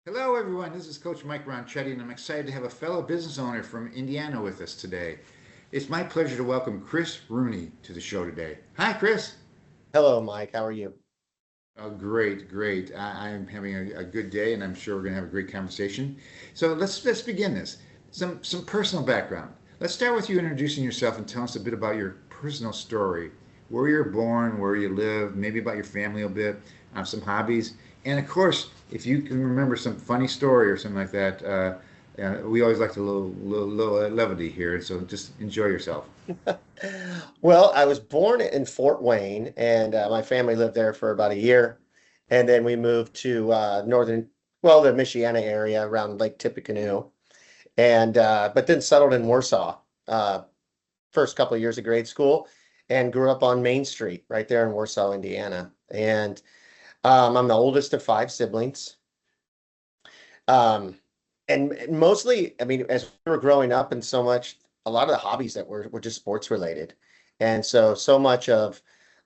Hello, everyone. This is Coach Mike Ronchetti, and I'm excited to have a fellow business owner from Indiana with us today. It's my pleasure to welcome Chris Rooney to the show today. Hi, Chris. Hello, Mike. How are you? Oh, great, great. I'm having a good day, and I'm sure we're going to have a great conversation. So let's begin this. Some personal background. Let's start with you introducing yourself and tell us a bit about your personal story, where you're born, where you live, maybe about your family a bit, some hobbies, and of course, if you can remember some funny story or something like that. We always like a little levity here, so just enjoy yourself. Well, I was born in Fort Wayne, and my family lived there for about a year, and then we moved to the Michiana area around Lake Tippecanoe, and but then settled in Warsaw. First couple of years of grade school, and grew up on Main Street right there in Warsaw, Indiana. And I'm the oldest of five siblings. Um, and mostly, I mean, as we were growing up and so much, a lot of the hobbies that were just sports related. And so much of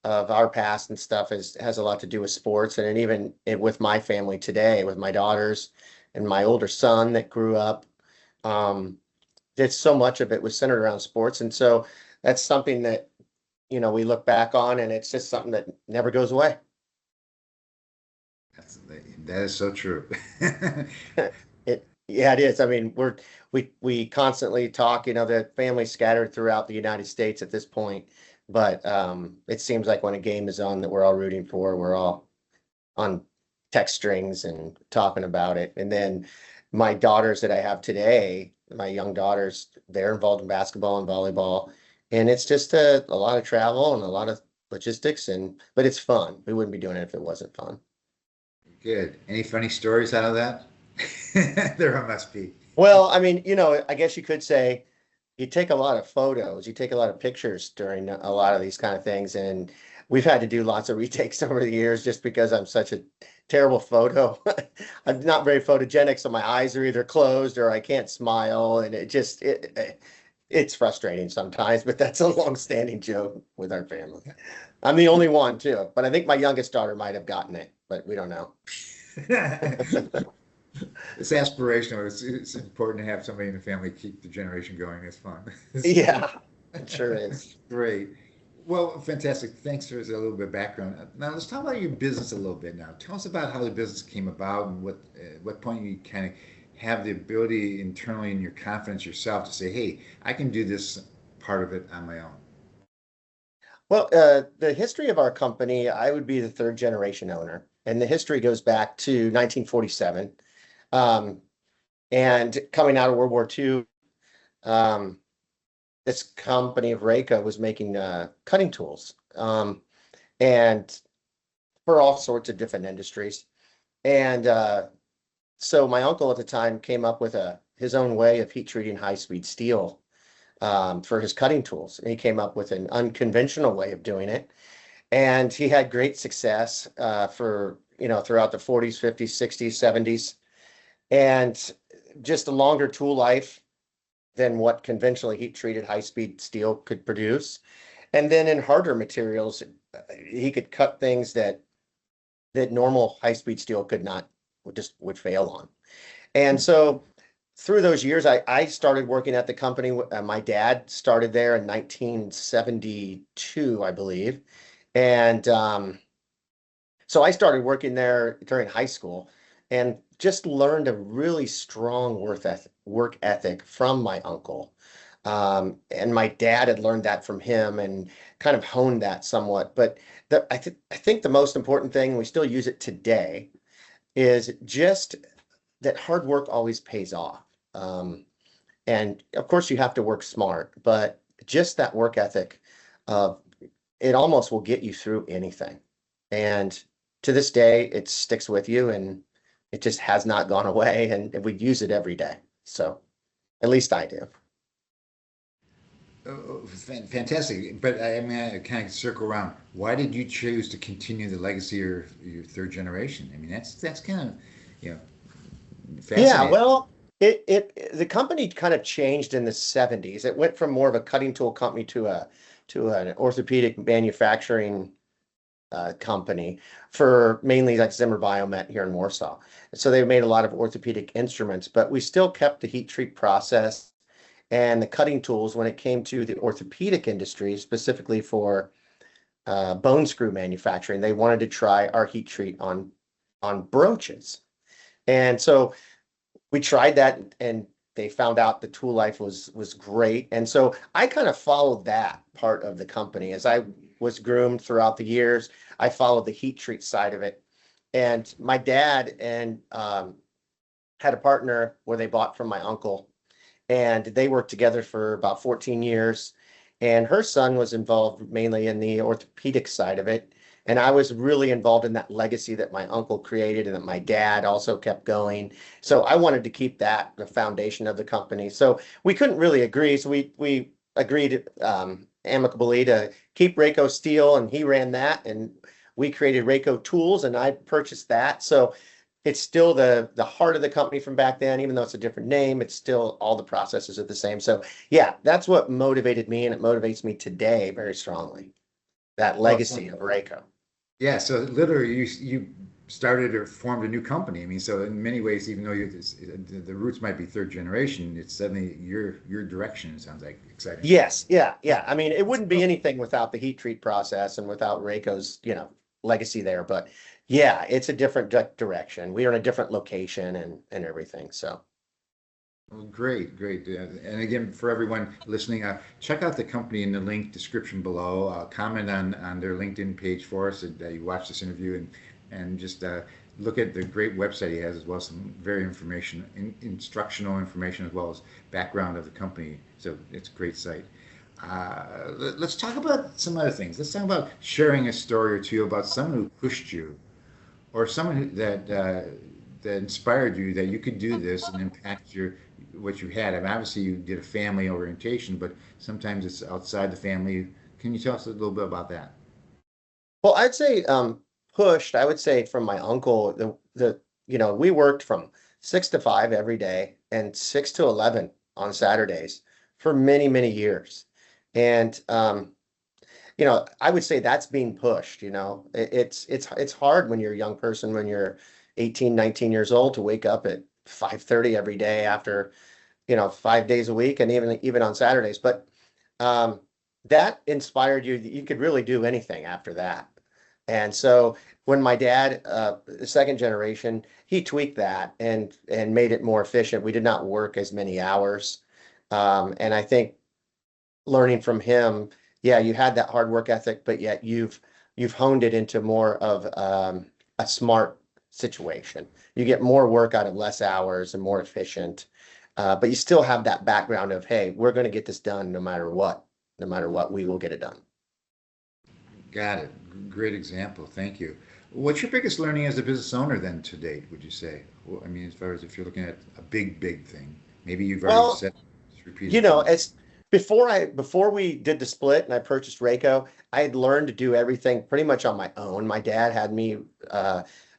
our past and stuff has a lot to do with sports. And even with my family today, with my daughters and my older son that grew up, um, did so much of it was centered around sports. And so that's something that, we look back on, and it's just something that never goes away. That's, that is so true. Yeah, it is. I mean, we constantly talk, the family's scattered throughout the United States at this point, but it seems like when a game is on that we're all rooting for, we're all on text strings and talking about it. And then my daughters that I have today, my young daughters, they're involved in basketball and volleyball, and it's just a lot of travel and a lot of logistics, but it's fun. We wouldn't be doing it if it wasn't fun. Good. Any funny stories out of that? There must be. Well, I mean, I guess you could say you take a lot of photos, you take a lot of pictures during a lot of these kind of things, and we've had to do lots of retakes over the years just because I'm such a terrible photo. I'm not very photogenic, so my eyes are either closed or I can't smile, and it's frustrating sometimes, but that's a long-standing joke with our family. I'm the only one too, but I think my youngest daughter might have gotten it, but we don't know. It's aspirational. It's important to have somebody in the family keep the generation going. It's fun. Yeah, it sure is. Great. Well, fantastic. Thanks for a little bit of background. Now let's talk about your business a little bit. Now, tell us about how the business came about and what point you kind of have the ability internally and your confidence yourself to say, "Hey, I can do this part of it on my own." Well, the history of our company, I would be the third generation owner, and the history goes back to 1947. Um, and coming out of World War II, um, this company of Rayco was making cutting tools, and for all sorts of different industries. And so my uncle at the time came up with his own way of heat treating high speed steel for his cutting tools. And he came up with an unconventional way of doing it, and he had great success for throughout the 40s, 50s, 60s, 70s, and just a longer tool life than what conventionally heat treated high speed steel could produce. And then in harder materials, he could cut things that normal high speed steel could not, would fail on. And so through those years, I started working at the company. My dad started there in 1972, I believe. And so I started working there during high school and just learned a really strong work ethic from my uncle. And my dad had learned that from him and kind of honed that somewhat. But I think the most important thing, we still use it today, is just that hard work always pays off. And of course, you have to work smart, but just that work ethic, uh, it almost will get you through anything. And to this day, it sticks with you, and it just has not gone away. And we use it every day. So at least I do. Fantastic. But I mean, I kind of circle around. Why did you choose to continue the legacy of your third generation? I mean, that's kind of, you know, Yeah, fascinating. well, the company kind of changed in the 70s. It went from more of a cutting tool company to an orthopedic manufacturing company for mainly like Zimmer Biomet here in Warsaw. So they made a lot of orthopedic instruments, but we still kept the heat treat process and the cutting tools when it came to the orthopedic industry, specifically for bone screw manufacturing. They wanted to try our heat treat on broaches. And so we tried that and they found out the tool life was great. And so I kind of followed that part of the company as I was groomed throughout the years. I followed the heat treat side of it. And my dad and had a partner where they bought from my uncle, and they worked together for about 14 years. And her son was involved mainly in the orthopedic side of it. And I was really involved in that legacy that my uncle created and that my dad also kept going. So I wanted to keep that the foundation of the company. So we couldn't really agree. So we agreed amicably to keep Rayco Steel, and he ran that. And we created Rayco Tools, and I purchased that. So it's still the heart of the company from back then, even though it's a different name. It's still all the processes are the same. So yeah, that's what motivated me, and it motivates me today very strongly. That legacy of Rayco. Yeah, so literally you started or formed a new company. I mean, so in many ways, even though the roots might be third generation, it's suddenly your direction. It sounds like exciting. Yes, yeah. I mean, it wouldn't be anything without the heat treat process and without Rayco's, legacy there. But yeah, it's a different direction. We are in a different location and everything. So. Well, great, great. And again, for everyone listening, check out the company in the link description below. Comment on their LinkedIn page for us that you watched this interview, and just look at the great website he has as well. Some very instructional information, as well as background of the company. So it's a great site. Let's talk about some other things. Let's talk about sharing a story or two about someone who pushed you, or someone that inspired you that you could do this and impact what you had. I mean, obviously you did a family orientation, but sometimes it's outside the family. Can you tell us a little bit about that? Well, I'd say pushed. I would say from my uncle. We worked from 6 to 5 every day and 6 to 11 on Saturdays for many, many years. And I would say that's being pushed. It's hard when you're a young person, when you're 18, 19 years old, to wake up at 5:30 every day after 5 days a week, and even on Saturdays. But that inspired you. You could really do anything after that. And so when my dad, the second generation, he tweaked that and made it more efficient. We did not work as many hours. And I think learning from him, yeah, you had that hard work ethic, but yet you've honed it into more of a smart situation. You get more work out of less hours and more efficient. But you still have that background of, hey, we're going to get this done no matter what. No matter what, we will get it done. Got it. Great example. Thank you. What's your biggest learning as a business owner then to date, would you say? Well, I mean, as far as if you're looking at a big thing, maybe you've already said, just repeat it. As before we did the split and I purchased Rayco, I had learned to do everything pretty much on my own. My dad had me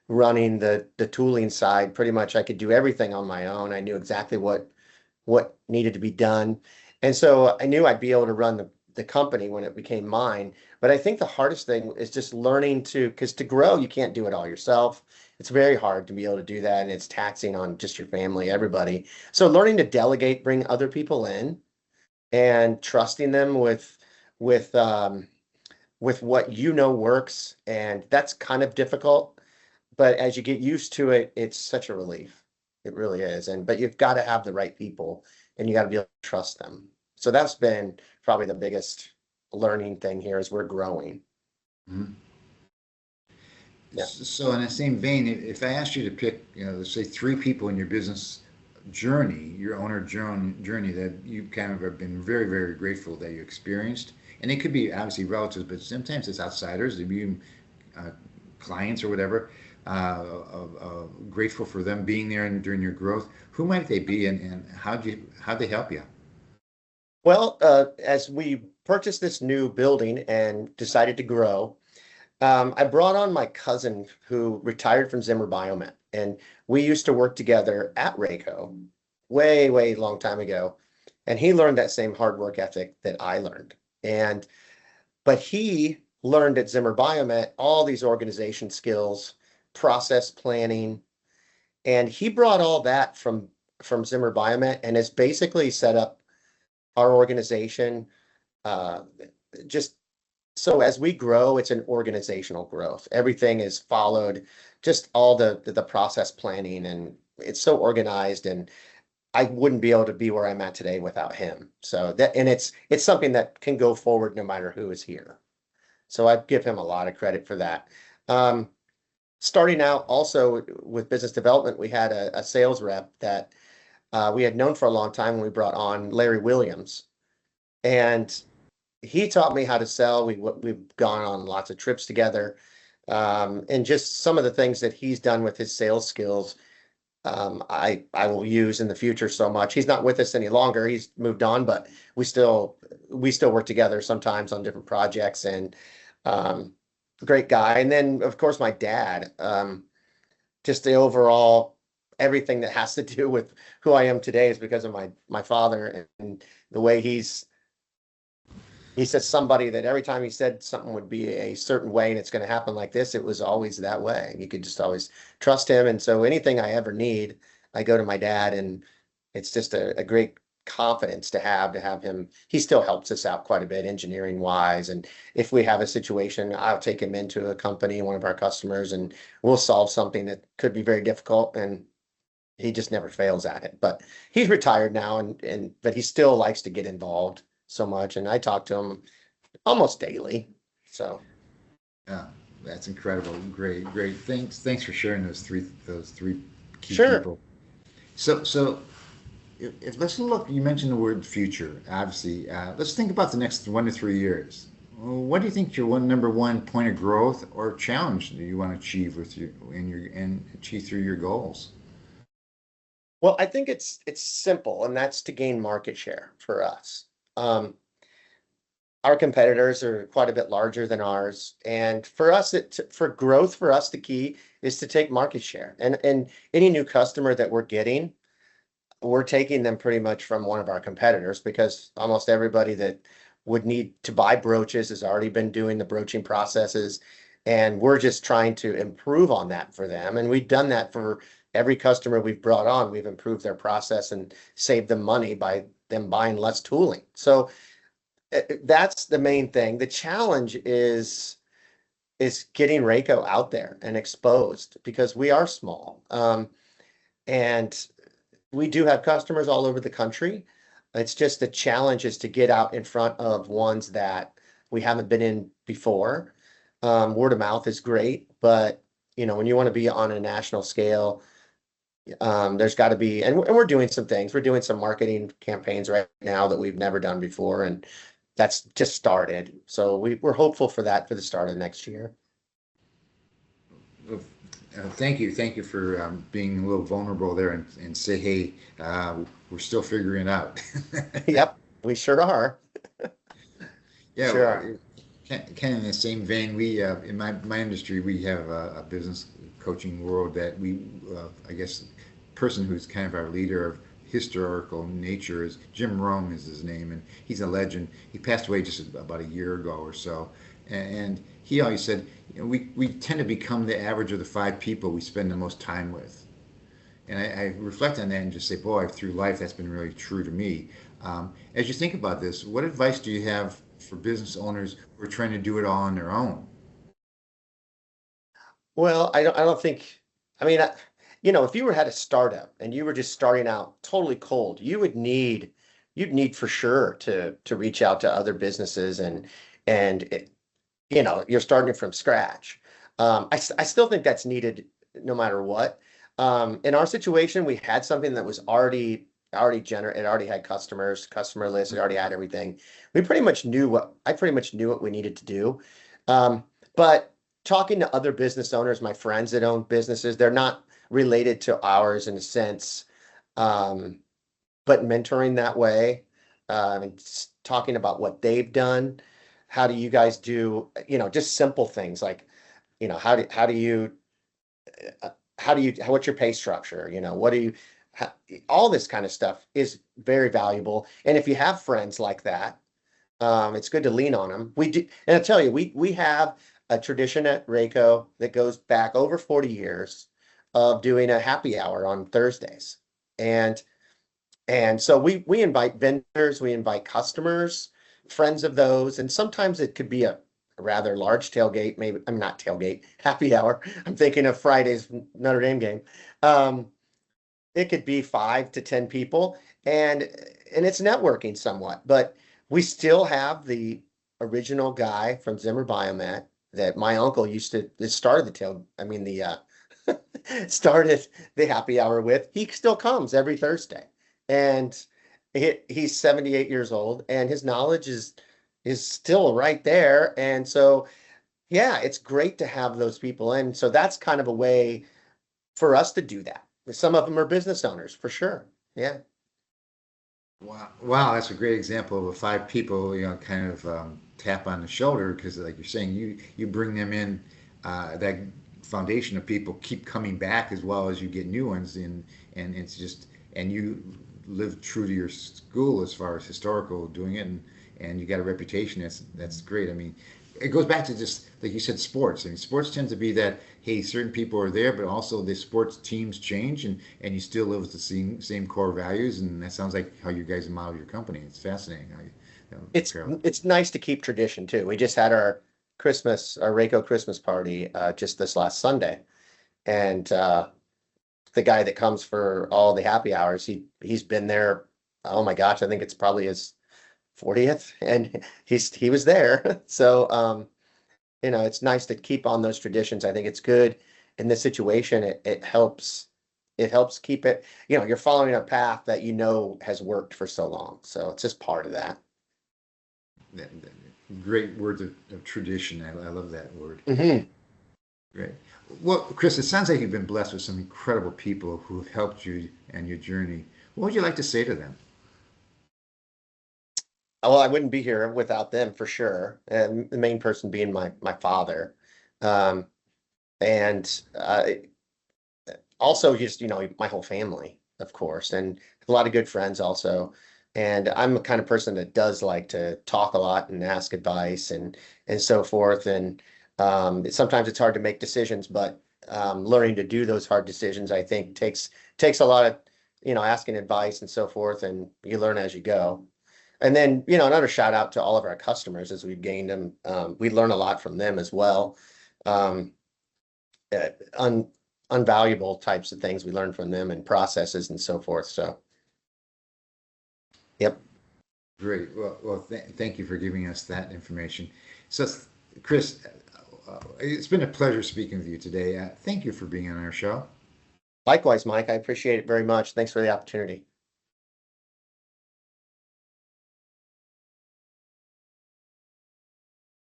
running the tooling side. Pretty much I could do everything on my own. I knew exactly what needed to be done. And so I knew I'd be able to run the company when it became mine. But I think the hardest thing is just learning because to grow, you can't do it all yourself. It's very hard to be able to do that, and it's taxing on just your family, everybody. So learning to delegate, bring other people in, and trusting them with what works, and that's kind of difficult. But as you get used to it, it's such a relief. It really is. But you've got to have the right people, and you got to be able to trust them. So that's been probably the biggest learning thing here as we're growing. Mm-hmm. Yeah. So in the same vein, if I asked you to pick, let's say 3 people in your business journey, your owner journey that you kind of have been very, very grateful that you experienced, and it could be obviously relatives, but sometimes it's outsiders, maybe clients or whatever, grateful for them being there and during your growth. Who might they be, and how'd they help you? Well, as we purchased this new building and decided to grow, I brought on my cousin who retired from Zimmer Biomet, and we used to work together at Rayco way, way long time ago. And he learned that same hard work ethic that I learned. But he learned at Zimmer Biomet all these organization skills, process planning, and he brought all that from Zimmer Biomet and has basically set up our organization uh, just so as we grow, it's an organizational growth. Everything is followed, just all the process planning, and it's so organized. And I wouldn't be able to be where I'm at today without him. So that, and it's something that can go forward no matter who is here. So I give him a lot of credit for that. Um, Starting out also with business development, we had a sales rep that we had known for a long time when we brought on Larry Williams. And he taught me how to sell. We've gone on lots of trips together. And just some of the things that he's done with his sales skills, I will use in the future so much. He's not with us any longer. He's moved on, but we still work together sometimes on different projects, and great guy. And then of course my dad, just the overall everything that has to do with who I am today is because of my father, and the way he's somebody that every time he said something would be a certain way and it's going to happen like this, it was always that way. You could just always trust him. And so anything I ever need, I go to my dad, and it's just a great confidence to have him. He still helps us out quite a bit engineering wise. And if we have a situation, I'll take him into a company, one of our customers, and we'll solve something that could be very difficult. And he just never fails at it. But he's retired now, but he still likes to get involved so much, and I talk to him almost daily. So Yeah, that's incredible. Great, great. Thanks for sharing those three key sure. people. So if let's look, you mentioned the word future, obviously. Let's think about the next 1 to 3 years. What do you think your number one point of growth or challenge do you want to achieve with you and achieve through your goals? Well, I think it's simple, and that's to gain market share for us. Um, our competitors are quite a bit larger than ours, and for us, for growth, for us, the key is to take market share. And any new customer that we're getting, we're taking them pretty much from one of our competitors, because almost everybody that would need to buy brooches has already been doing the broaching processes, and we're just trying to improve on that for them. And we've done that for every customer we've brought on. We've improved their process and saved them money by them buying less tooling. So that's the main thing. The challenge is getting Rayco out there and exposed, because we are small. And we do have customers all over the country. It's just the challenge is to get out in front of ones that we haven't been in before. Word of mouth is great, but when you want to be on a national scale, there's got to be, and we're doing some things. We're doing some marketing campaigns right now that we've never done before, and that's just started. So we're hopeful for that for the start of next year. Well, thank you for being a little vulnerable there and say, hey, we're still figuring it out. Yep, we sure are. Yeah, Sure are. kind of in the same vein, we in my industry, we have a business coaching world that I guess, person who's kind of our leader of historical nature is Jim Rome is his name, and he's a legend. He passed away just about a year ago or so, and he always said, we tend to become the average of the five people we spend the most time with. And I reflect on that and just say, boy, through life, that's been really true to me. As you think about this, what advice do you have for business owners who are trying to do it all on their own? Well, I don't think, I mean, if you had a startup and you were just starting out totally cold, you'd need for sure to reach out to other businesses, and you're starting from scratch. I still think that's needed no matter what. In our situation, we had something that was it already had customers, customer list, it already had everything. I pretty much knew what we needed to do. But talking to other business owners, my friends that own businesses, they're not related to ours in a sense, um, but mentoring that way, and talking about what they've done. How do you guys do, just simple things like, what's your pay structure? What do you, all this kind of stuff is very valuable. And if you have friends like that, It's good to lean on them. We do, and I tell you, we have a tradition at Rayco that goes back over 40 years of doing a happy hour on Thursdays. And so we invite vendors, we invite customers, friends of those, and sometimes it could be a rather large tailgate, maybe I'm not tailgate, happy hour. I'm thinking of Friday's Notre Dame game. Um, it could be 5 to 10 people, and it's networking somewhat, but we still have the original guy from Zimmer Biomet that my uncle used to that started the tail. I mean the started the happy hour with. He still comes every Thursday, and he's 78 years old, and his knowledge is still right there. And so, yeah, it's great to have those people in. So that's kind of a way for us to do that. Some of them are business owners for sure. Yeah. Wow, wow, that's a great example of a 5 people, kind of tap on the shoulder because, like you're saying, you bring them in, that foundation of people keep coming back as well as you get new ones in, and it's just and you live true to your school as far as historical doing it, and you got a reputation that's great. I mean, it goes back to just like you said, sports. I mean, sports tends to be that hey, certain people are there, but also the sports teams change, and you still live with the same core values, and that sounds like how you guys model your company. It's fascinating how It's Carol. it's nice to keep tradition too. We just had our Rayco Christmas party just this last Sunday. And the guy that comes for all the happy hours, he's been there, oh my gosh, I think it's probably his 40th, and he was there. So it's nice to keep on those traditions. I think it's good in this situation. It helps keep it, you're following a path that has worked for so long. So it's just part of that. Great words of tradition. I love that word. Hmm. Great. Well, Chris, it sounds like you've been blessed with some incredible people who have helped you and your journey. What would you like to say to them? Well, I wouldn't be here without them for sure. And the main person being my father. Um, and also just, my whole family, of course, and a lot of good friends also. And I'm the kind of person that does like to talk a lot and ask advice and so forth. And sometimes it's hard to make decisions, but learning to do those hard decisions, I think, takes a lot of, asking advice and so forth, and you learn as you go. And then, another shout out to all of our customers as we've gained them. We learn a lot from them as well. Um, uh, un, Unvaluable types of things we learn from them and processes and so forth. So, yep. Great. Well, thank you for giving us that information. So, Chris, it's been a pleasure speaking with you today. Thank you for being on our show. Likewise, Mike, I appreciate it very much. Thanks for the opportunity.